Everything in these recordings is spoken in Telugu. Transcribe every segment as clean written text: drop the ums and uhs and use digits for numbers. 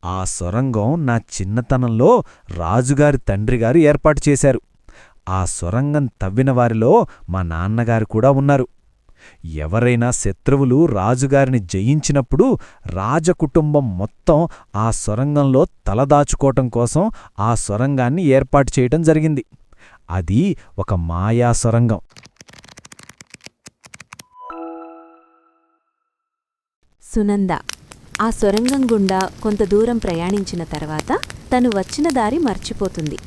ఆ సొరంగం నా చిన్నతనంలో రాజుగారి తండ్రిగారు ఏర్పాటు చేశారు. ఆ సొరంగం తవ్వినవారిలో మా నాన్నగారు కూడా ఉన్నారు. ఎవరైనా శత్రువులు రాజుగారిని జయించినప్పుడు రాజకుటుంబం మొత్తం ఆ సొరంగంలో తలదాచుకోవటం కోసం ఆ సొరంగాన్ని ఏర్పాటు చేయటం జరిగింది. అది ఒక మాయా సొరంగం. సునంద ఆ సొరంగం గుండా కొంత దూరం ప్రయాణించిన తర్వాత తను వచ్చిన దారి మర్చిపోతుంది.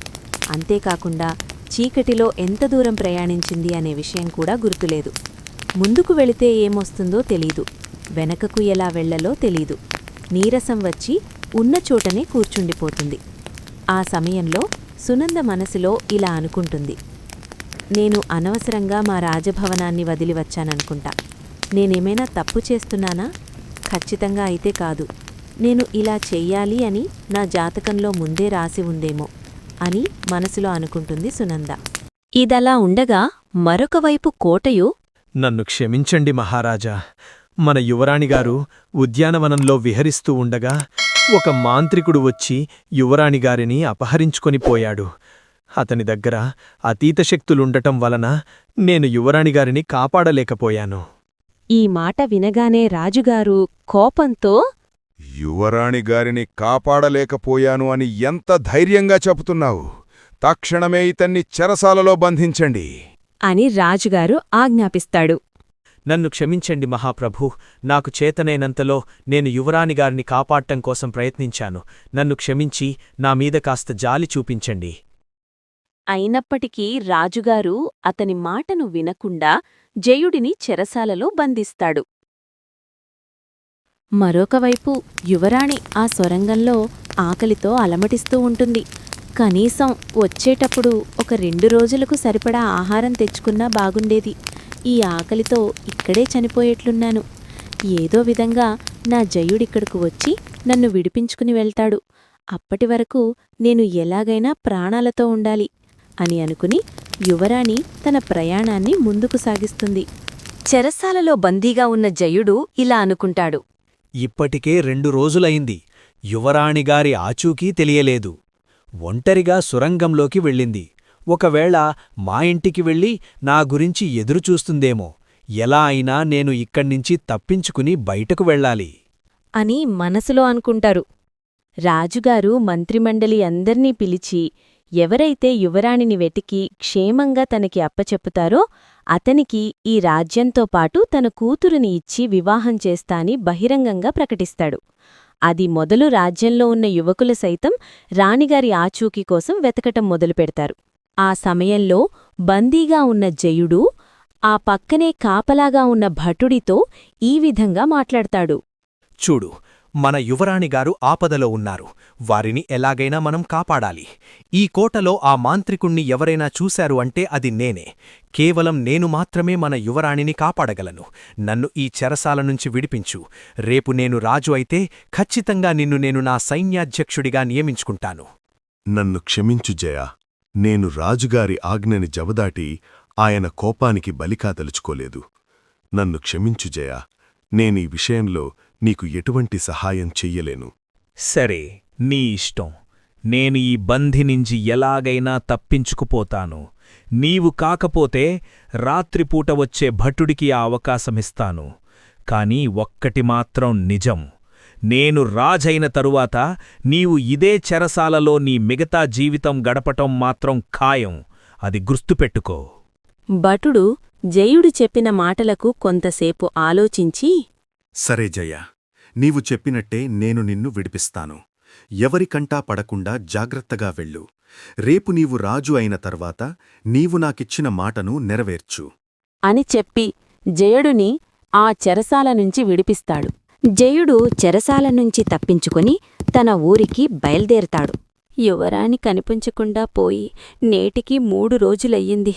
అంతేకాకుండా చీకటిలో ఎంత దూరం ప్రయాణించింది అనే విషయం కూడా గుర్తులేదు. ముందుకు వెళితే ఏమొస్తుందో తెలీదు, వెనకకు ఎలా వెళ్లలో తెలీదు. నీరసం వచ్చి ఉన్న చోటనే కూర్చుండిపోతుంది. ఆ సమయంలో సునంద మనసులో ఇలా అనుకుంటుంది, నేను అనవసరంగా మా రాజభవనాన్ని వదిలి వచ్చాననుకుంటా. నేనేమైనా తప్పు చేస్తున్నానా? ఖచ్చితంగా అయితే కాదు. నేను ఇలా చెయ్యాలి అని నా జాతకంలో ముందే రాసి ఉందేమో అని మనసులో అనుకుంటుంది సునంద. ఇదలా ఉండగా మరొకవైపు కోటయు, నన్ను క్షమించండి మహారాజా. మన యువరాణిగారు ఉద్యానవనంలో విహరిస్తూ ఉండగా ఒక మాంత్రికుడు వచ్చి యువరాణిగారిని అపహరించుకొనిపోయాడు. అతని దగ్గర అతీత శక్తులుండటం వలన నేను యువరాణిగారిని కాపాడలేకపోయాను. ఈ మాట వినగానే రాజుగారు కోపంతో, యువరాణిగారిని కాపాడలేకపోయాను అని ఎంత ధైర్యంగా చెబుతున్నావు? తక్షణమే ఇతన్ని చెరసాలలో బంధించండి అని రాజుగారు ఆజ్ఞాపిస్తాడు. నన్ను క్షమించండి మహాప్రభూ. నాకు చేతనైనంతలో నేను యువరాణిగారిని కాపాడటం కోసం ప్రయత్నించాను. నన్ను క్షమించి నామీద కాస్త జాలి చూపించండి. అయినప్పటికీ రాజుగారు అతని మాటను వినకుండా జయుడిని చెరసాలలో బంధిస్తాడు. మరొకవైపు యువరాణి ఆ సొరంగంలో ఆకలితో అలమటిస్తూ ఉంటుంది. కనీసం వచ్చేటప్పుడు ఒక 2 రోజులకు సరిపడా ఆహారం తెచ్చుకున్నా బాగుండేది. ఈ ఆకలితో ఇక్కడే చనిపోయేట్లున్నాను. ఏదో విధంగా నా జయుడిక్కడకు వచ్చి నన్ను విడిపించుకుని వెళ్తాడు. అప్పటివరకు నేను ఎలాగైనా ప్రాణాలతో ఉండాలి అని అనుకుని యువరాణి తన ప్రయాణాన్ని ముందుకు సాగిస్తుంది. చెరసాలలో బందీగా ఉన్న జయుడు ఇలా అనుకుంటాడు, ఇప్పటికే 2 రోజులైంది. యువరాణిగారి ఆచూకీ తెలియలేదు. ఒంటరిగా సురంగంలోకి వెళ్ళింది. ఒకవేళ మా ఇంటికి వెళ్ళి నా గురించి ఎదురుచూస్తుందేమో. ఎలా అయినా నేను ఇక్కడ్నించి తప్పించుకుని బయటకు వెళ్ళాలి అని మనసులో అనుకుంటారు. రాజుగారు మంత్రిమండలి అందర్నీ పిలిచి ఎవరైతే యువరాణిని వెతికి క్షేమంగా తనకి అప్పచెప్పుతారో అతనికి ఈ రాజ్యంతో పాటు తన కూతురుని ఇచ్చి వివాహం చేస్తాని బహిరంగంగా ప్రకటిస్తాడు. అది మొదలు రాజ్యంలో ఉన్న యువకులు సైతం రాణిగారి ఆచూకీ కోసం వెతకటం మొదలుపెడతారు. ఆ సమయంలో బందీగా ఉన్న జయుడు ఆ పక్కనే కాపలాగా ఉన్న భటుడితో ఈ విధంగా మాట్లాడతాడు. చూడు, మన యువరాణిగారు ఆపదలో ఉన్నారు. వారిని ఎలాగైనా మనం కాపాడాలి. ఈ కోటలో ఆ మాంత్రికుణ్ణి ఎవరైనా చూశారు అంటే అది నేనే. కేవలం నేను మాత్రమే మన యువరాణిని కాపాడగలను. నన్ను ఈ చెరసాల నుంచి విడిపించు. రేపు నేను రాజు అయితే ఖచ్చితంగా నిన్ను నేను నా సైన్యాధ్యక్షుడిగా నియమించుకుంటాను. నన్ను క్షమించు జయా. నేను రాజుగారి ఆజ్ఞని జవదాటి ఆయన కోపానికి బలికాదలుచుకోలేదు. నన్ను క్షమించు జయా. నేనీ విషయంలో నీకు ఎటువంటి సహాయం చెయ్యలేను. సరే, నీ ఇష్టం. నేను ఈ బంధి నుంచి ఎలాగైనా తప్పించుకుపోతాను. నీవు కాకపోతే రాత్రిపూట వచ్చే భటుడికి ఆ అవకాశమిస్తాను. కాని ఒక్కటి మాత్రం నిజం. నేను రాజైన తరువాత నీవు ఇదే చెరసాలలో నీ మిగతా జీవితం గడపటం మాత్రం ఖాయం. అది గుర్తుపెట్టుకో. భటుడు జయుడు చెప్పిన మాటలకు కొంతసేపు ఆలోచించి, సరే జయ, నీవు చెప్పినట్టే నేను నిన్ను విడిపిస్తాను. ఎవరికంటా పడకుండా జాగ్రత్తగా వెళ్ళు. రేపు నీవు రాజు అయిన తర్వాత నీవు నాకిచ్చిన మాటను నెరవేర్చు అని చెప్పి జయుడుని ఆ చెరసాల నుంచి విడిపిస్తాడు. జయుడు చెరసాల నుంచి తప్పించుకొని తన ఊరికి బయల్దేరతాడు. యువరాణి కనిపించకుండా పోయి నేటికి 3 రోజులయ్యింది.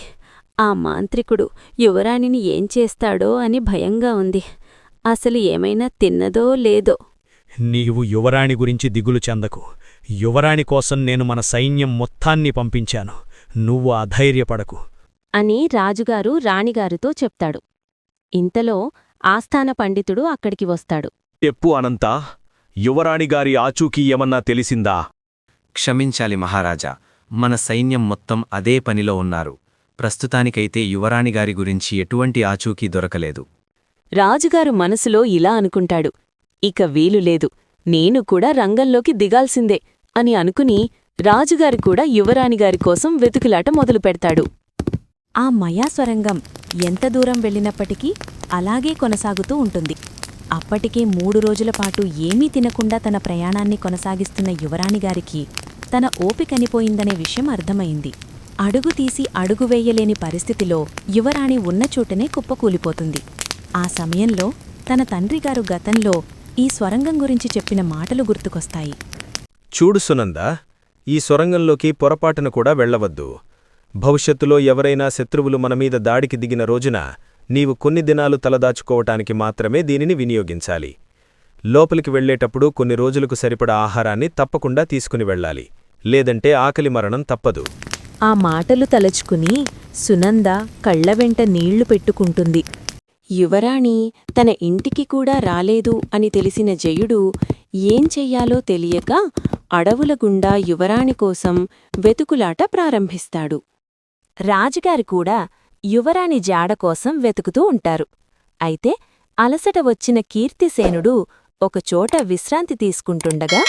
ఆ మాంత్రికుడు యువరాణిని ఏం చేస్తాడో అని భయంగా ఉంది. అసలు ఏమైనా తిన్నదో లేదో. నీవు యువరాణి గురించి దిగులు చెందకు. యువరాణి కోసం నేను మన సైన్యం మొత్తాన్ని పంపించాను. నువ్వు అధైర్యపడకు అని రాజుగారు రాణిగారితో చెప్తాడు. ఇంతలో ఆస్థాన పండితుడు అక్కడికి వస్తాడు. చెప్పు అనంతా, యువరాణిగారి ఆచూకీ ఏమన్నా తెలిసిందా? క్షమించాలి మహారాజా, మన సైన్యం మొత్తం అదే పనిలో ఉన్నారు. ప్రస్తుతానికైతే యువరాణిగారి గురించి ఎటువంటి ఆచూకీ దొరకలేదు. రాజుగారు మనసులో ఇలా అనుకుంటాడు, ఇక వీలులేదు, నేను కూడా రంగంలోకి దిగాల్సిందే అని అనుకుని రాజుగారు కూడా యువరాణిగారి కోసం వెతుకులాట మొదలుపెడతాడు. ఆ మయాస్వరంగం ఎంత దూరం వెళ్ళినప్పటికీ అలాగే కొనసాగుతూ ఉంటుంది. అప్పటికే 3 రోజులపాటు ఏమీ తినకుండా తన ప్రయాణాన్ని కొనసాగిస్తున్న యువరాణిగారికి తన ఓపికనిపోయిందనే విషయం అర్థమైంది. అడుగు తీసి అడుగు వేయలేని పరిస్థితిలో యువరాణి ఉన్న చోటనే కుప్పకూలిపోతుంది. ఆ సమయంలో తన తండ్రిగారు గతంలో ఈ స్వరంగం గురించి చెప్పిన మాటలు గుర్తుకొస్తాయి. చూడు సునంద, ఈ సొరంగంలోకి పొరపాటున కూడా వెళ్లవద్దు. భవిష్యత్తులో ఎవరైనా శత్రువులు మనమీద దాడికి దిగిన రోజున నీవు కొన్ని దినాలు తలదాచుకోవటానికి మాత్రమే దీనిని వినియోగించాలి. లోపలికి వెళ్లేటప్పుడు కొన్ని రోజులకు సరిపడా ఆహారాన్ని తప్పకుండా తీసుకుని వెళ్ళాలి, లేదంటే ఆకలి మరణం తప్పదు. ఆ మాటలు తలుచుకుని సునంద కళ్లవెంట నీళ్లు పెట్టుకుంటుంది. యువరాణి తన ఇంటికి కూడా రాలేదు అని తెలిసిన జయుడు ఏం చెయ్యాలో తెలియక అడవుల గుండా యువరాణి కోసం వెతుకులాట ప్రారంభిస్తాడు. రాజుగారు కూడా యువరాణి జాడ కోసం వెతుకుతూ ఉంటారు. అయితే అలసట వచ్చిన కీర్తిసేనుడు ఒకచోట విశ్రాంతి తీసుకుంటుండగా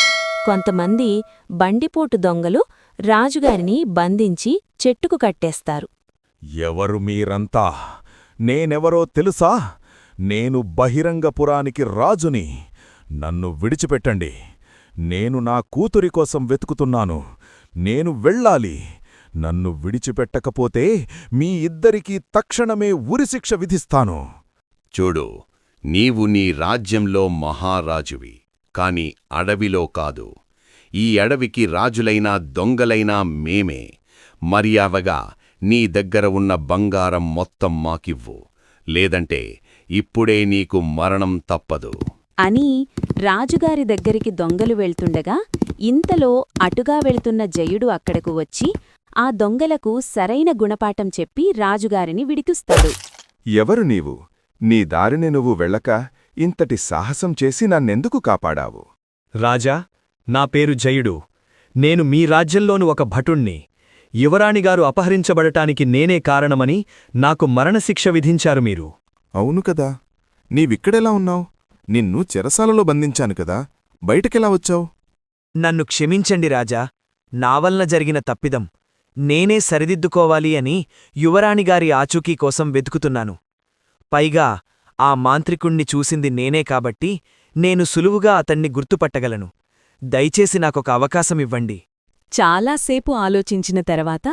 కొంతమంది బండిపోటు దొంగలు రాజుగారిని బంధించి చెట్టుకు కట్టేస్తారు. ఎవరు మీరంతా? నేనెవరో తెలుసా? నేను బహిరంగపురానికి రాజుని. నన్ను విడిచిపెట్టండి. నేను నా కూతురి కోసం వెతుకుతున్నాను. నేను వెళ్ళాలి. నన్ను విడిచిపెట్టకపోతే మీ ఇద్దరికీ తక్షణమే ఉరిశిక్ష విధిస్తాను. చూడు, నీవు నీ రాజ్యంలో మహారాజువి, కాని అడవిలో కాదు. ఈ అడవికి రాజులైనా దొంగలైనా మేమే. మర్యాదగా నీ దగ్గర ఉన్న బంగారం మొత్తం మాకివ్వు, లేదంటే ఇప్పుడే నీకు మరణం తప్పదు అని రాజుగారి దగ్గరికి దొంగలు వెళ్తుండగా ఇంతలో అటుగా వెళ్తున్న జయుడు అక్కడకు వచ్చి ఆ దొంగలకు సరైన గుణపాఠం చెప్పి రాజుగారిని విడిపిస్తాడు. ఎవరు నీవు? నీ దారిని నువ్వు వెళ్ళక ఇంతటి సాహసం చేసి నన్నెందుకు కాపాడావు? రాజా, నా పేరు జయుడు. నేను మీ రాజ్యంలోని ఒక భటుణ్ణి. యువరాణిగారు అపహరించబడటానికి నేనే కారణమని నాకు మరణశిక్ష విధించారు మీరు. అవును కదా, నీవిక్కడెలా ఉన్నావు? నిన్ను చెరసాలలో బంధించాను కదా, బయటకెలా వచ్చావు? నన్ను క్షమించండి రాజా, నా వలన జరిగిన తప్పిదం. నేనే సరిదిద్దుకోవాలి అని యువరాణిగారి ఆచూకీ కోసం వెతుకుతున్నాను. పైగా ఆ మాంత్రికుణ్ణి చూసింది నేనే కాబట్టి నేను సులువుగా అతన్ని గుర్తుపట్టగలను. దయచేసి నాకొక అవకాశమివ్వండి. చాలాసేపు ఆలోచించిన తర్వాత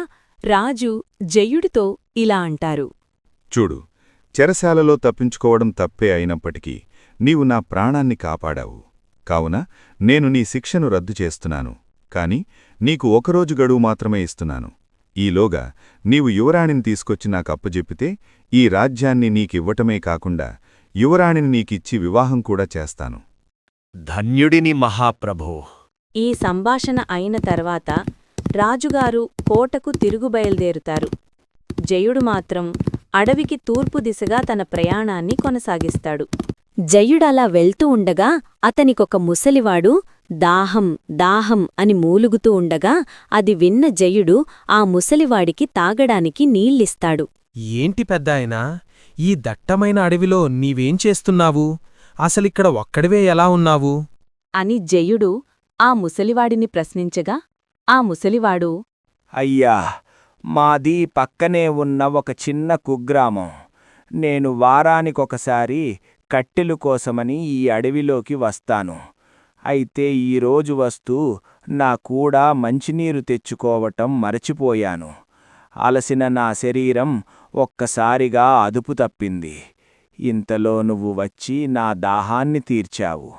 రాజు జయుడితో ఇలా అంటారు. చూడు, చెరసాలలో తప్పించుకోవడం తప్పే అయినప్పటికీ నీవు నా ప్రాణాన్ని కాపాడావు. కావున నేను నీ శిక్షను రద్దు చేస్తున్నాను. కాని నీకు ఒకరోజు గడువు మాత్రమే ఇస్తున్నాను. ఈలోగా నీవు యువరాణిని తీసుకొచ్చి నాకు అప్పజెప్పితే ఈ రాజ్యాన్ని నీకివ్వటమే కాకుండా యువరాణిని నీకిచ్చి వివాహం కూడా చేస్తాను. ధన్యుడిని మహాప్రభో. ఈ సంభాషణ అయిన తర్వాత రాజుగారు కోటకు తిరుగుబయల్దేరుతారు. జయుడు మాత్రం అడవికి తూర్పు దిశగా తన ప్రయాణాన్ని కొనసాగిస్తాడు. జయుడలా వెళ్తూ ఉండగా అతనికొక ముసలివాడు దాహం దాహం అని మూలుగుతూ ఉండగా అది విన్న జయుడు ఆ ముసలివాడికి తాగడానికి నీళ్ళిస్తాడు. ఏంటి పెద్దాయనా, ఈ దట్టమైన అడవిలో నీవేం చేస్తున్నావు? అసలిక్కడ ఒక్కడివే ఎలా ఉన్నావు? అని జయుడు ఆ ముసలివాడిని ప్రశ్నించగా ఆ ముసలివాడు, అయ్యా, మాది పక్కనే ఉన్న ఒక చిన్న కుగ్రామం. నేను వారానికొకసారి కట్టెలు కోసమని ఈ అడవిలోకి వస్తాను. అయితే ఈరోజు వస్తూ నా కూడా మంచినీరు తెచ్చుకోవటం మరచిపోయాను. అలసిన నా శరీరం ఒక్కసారిగా అదుపు తప్పింది. ఇంతలో నువ్వు వచ్చి నా దాహాన్ని తీర్చావు.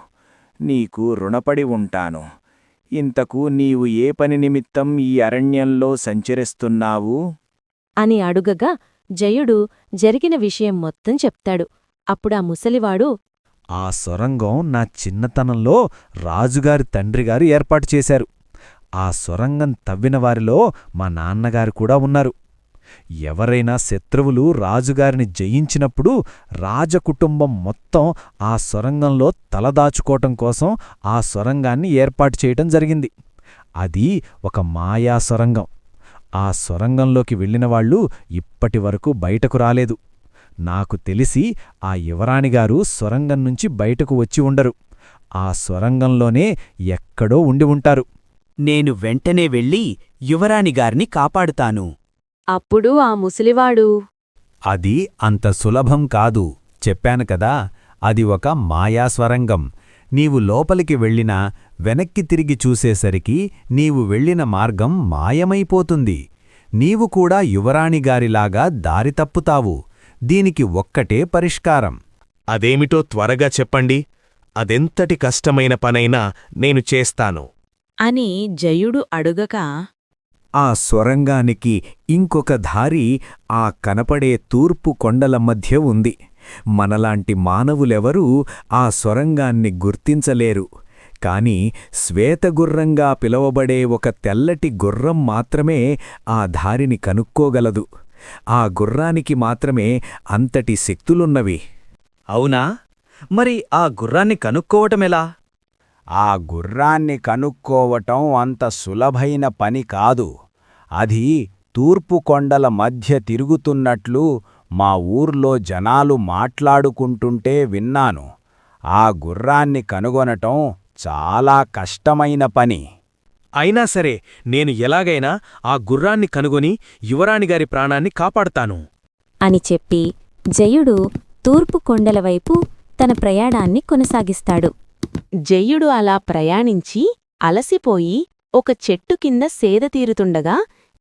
నీకు రుణపడి ఉంటాను. ఇంతకు నీవు ఏ పని నిమిత్తం ఈ అరణ్యంలో సంచరిస్తున్నావు? అని అడుగగా జయుడు జరిగిన విషయం మొత్తం చెప్తాడు. అప్పుడా ముసలివాడు, ఆ సొరంగం నా చిన్నతనంలో రాజుగారి తండ్రిగారు ఏర్పాటు చేశారు. ఆ సొరంగం తవ్విన వారిలో మా నాన్నగారు కూడా ఉన్నారు. ఎవరైనా శత్రువులు రాజుగారిని జయించినప్పుడు రాజకుటుంబం మొత్తం ఆ సొరంగంలో తలదాచుకోవటం కోసం ఆ సొరంగాన్ని ఏర్పాటు చేయటం జరిగింది. అది ఒక మాయా సొరంగం. ఆ సొరంగంలోకి వెళ్ళినవాళ్లు ఇప్పటివరకు బయటకు రాలేదు. నాకు తెలిసి ఆ యువరాణిగారు సొరంగం నుంచి బయటకు వచ్చి ఉండరు. ఆ సొరంగంలోనే ఎక్కడో ఉండి ఉంటారు. నేను వెంటనే వెళ్ళి యువరాణిగారిని కాపాడుతాను. అప్పుడు ఆ ముసలివాడు, అది అంత సులభం కాదు. చెప్పాను కదా, అది ఒక మాయాస్వరంగం. నీవు లోపలికి వెళ్ళినా వెనక్కి తిరిగి చూసేసరికి నీవు వెళ్ళిన మార్గం మాయమైపోతుంది. నీవు కూడా యువరాణిగారిలాగా దారి తప్పుతావు. దీనికి ఒక్కటే పరిష్కారం. అదేమిటో త్వరగా చెప్పండి. అదెంతటి కష్టమైన పనైనా నేను చేస్తాను. అని జయుడు అడుగక, ఆ స్వరంగానికి ఇంకొక దారి ఆ కనపడే తూర్పు కొండల మధ్య ఉంది. మనలాంటి మానవులెవరూ ఆ సొరంగాన్ని గుర్తించలేరు. కాని శ్వేతగుర్రంగా పిలవబడే ఒక తెల్లటి గుర్రం మాత్రమే ఆ దారిని కనుక్కోగలదు. ఆ గుర్రానికి మాత్రమే అంతటి శక్తులున్నవి. అవునా? మరి ఆ గుర్రాన్ని కనుక్కోవటమెలా? ఆ గుర్రాన్ని కనుక్కోవటం అంత సులభైన పని కాదు. అది తూర్పు కొండల మధ్య తిరుగుతున్నట్లు మా ఊర్లో జనాలు మాట్లాడుకుంటుంటే విన్నాను. ఆ గుర్రాన్ని కనుగొనటం చాలా కష్టమైన పని. అయినా సరే నేను ఎలాగైనా ఆ గుర్రాన్ని కనుగొని యువరాణిగారి ప్రాణాన్ని కాపాడుతాను అని చెప్పి జయుడు తూర్పు కొండల వైపు తన ప్రయాణాన్ని కొనసాగిస్తాడు. జయుడు అలా ప్రయాణించి అలసిపోయి ఒక చెట్టు కింద సేద తీరుతుండగా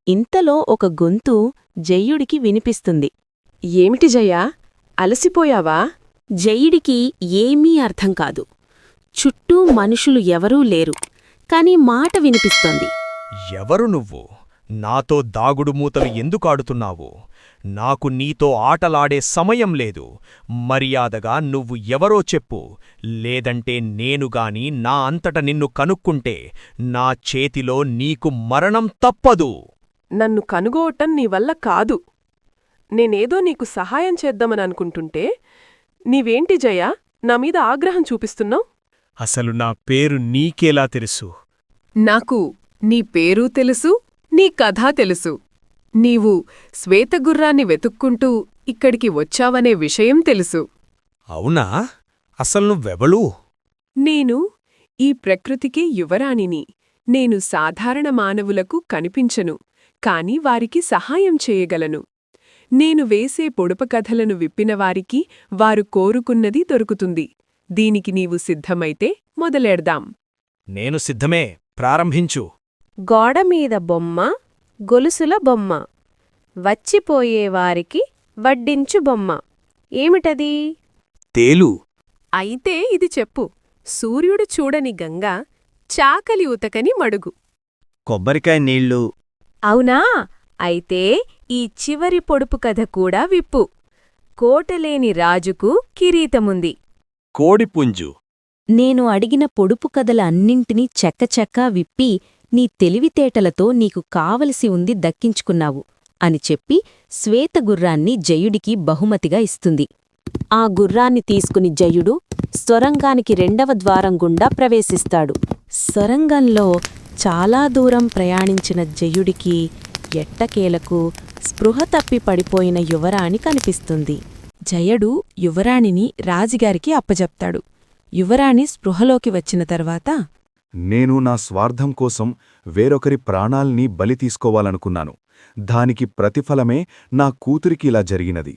ఇంతలో ఒక గొంతు జయుడికి వినిపిస్తుంది. ఏమిటి జయా, అలసిపోయావా? జయుడికి ఏమీ అర్థం కాదు. చుట్టూ మనుషులు ఎవరూ లేరు, కాని మాట వినిపిస్తోంది. ఎవరు నువ్వు? నాతో దాగుడుమూతలు ఎందుకాడుతున్నావు? నాకు నీతో ఆటలాడే సమయం లేదు. మర్యాదగా నువ్వు ఎవరో చెప్పు. లేదంటే నేనుగాని నా అంతట నిన్ను కనుక్కుంటే నా చేతిలో నీకు మరణం తప్పదు. నన్ను కనుగోవటం నీ వల్ల కాదు. నేనేదో నీకు సహాయం చేద్దామననుకుంటుంటే నీవేంటి జయా నా మీద ఆగ్రహం చూపిస్తున్నావు? అసలు నా పేరు నీకేలా తెలుసు? నాకు నీ పేరూ తెలుసు, నీ కథా తెలుసు. నీవు శ్వేతగుర్రాన్ని వెతుక్కుంటూ ఇక్కడికి వచ్చావనే విషయం తెలుసు. అవునా? అసలు నువ్వెవళూ? నేను ఈ ప్రకృతికి యువరాణిని. నేను సాధారణ మానవులకు కనిపించను, కాని వారికి సహాయం చేయగలను. నేను వేసే పొడుపు కథలను విప్పినవారికి వారు కోరుకున్నది దొరుకుతుంది. దీనికి నీవు సిద్ధమైతే మొదలెడదాం. నేను సిద్ధమే, ప్రారంభించు. గోడమీద బొమ్మ, గొలుసుల బొమ్మ, వచ్చిపోయేవారికి వడ్డించు బొమ్మ. ఏమిటది? తేలు. అయితే ఇది చెప్పు. సూర్యుడు చూడని గంగ, చాకలి ఉతకని మడుగు. కొబ్బరికాయ నీళ్ళు. అవునా? అయితే ఈ చివరి పొడుపు కథ కూడా విప్పు. కోటలేని రాజుకు కిరీటముంది. కోడిపుంజు. నేను అడిగిన పొడుపు కథల అన్నింటినీ చెక్కచెక్కా విప్పి నీ తెలివితేటలతో నీకు కావలసి ఉంది దక్కించుకున్నావు అని చెప్పి శ్వేతగుర్రాన్ని జయుడికి బహుమతిగా ఇస్తుంది. ఆ గుర్రాన్ని తీసుకుని జయుడు సొరంగానికి 2వ ద్వారం గుండా ప్రవేశిస్తాడు. సొరంగంలో చాలా దూరం ప్రయాణించిన జయుడికి ఎట్టకేలకు స్పృహ తప్పి పడిపోయిన యువరాణి కనిపిస్తుంది. జయుడు యువరాణిని రాజుగారికి అప్పజెప్తాడు. యువరాణి స్పృహలోకి వచ్చిన తర్వాత, నేను నా స్వార్థం కోసం వేరొకరి ప్రాణాల్ని బలి తీసుకోవాలనుకున్నాను. దానికి ప్రతిఫలమే నా కూతురికి ఇలా జరిగినది.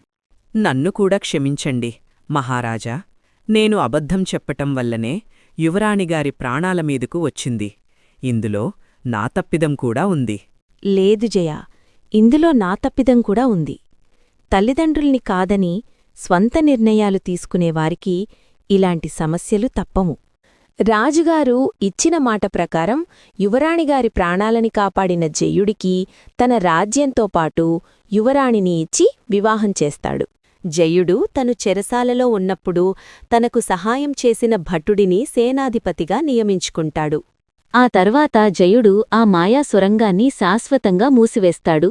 నన్ను కూడా క్షమించండి మహారాజా. నేను అబద్ధం చెప్పటం వల్లనే యువరాణిగారి ప్రాణాల మీదకు వచ్చింది. ఇందులో నా తప్పిదం కూడా ఉంది. లేదు జయ, ఇందులో నా తప్పిదం కూడా ఉంది. తల్లిదండ్రుల్ని కాదని స్వంత నిర్ణయాలు తీసుకునేవారికి ఇలాంటి సమస్యలు తప్పము. రాజుగారు ఇచ్చిన మాట ప్రకారం యువరాణిగారి ప్రాణాలని కాపాడిన జయుడికి తన రాజ్యంతో పాటు యువరాణిని ఇచ్చి వివాహం చేస్తాడు. జయుడు తను చెరసాలలో ఉన్నప్పుడు తనకు సహాయం చేసిన భటుడిని సేనాధిపతిగా నియమించుకుంటాడు. ఆ తర్వాత జయుడు ఆ మాయా సొరంగాన్ని శాశ్వతంగా మూసివేస్తాడు.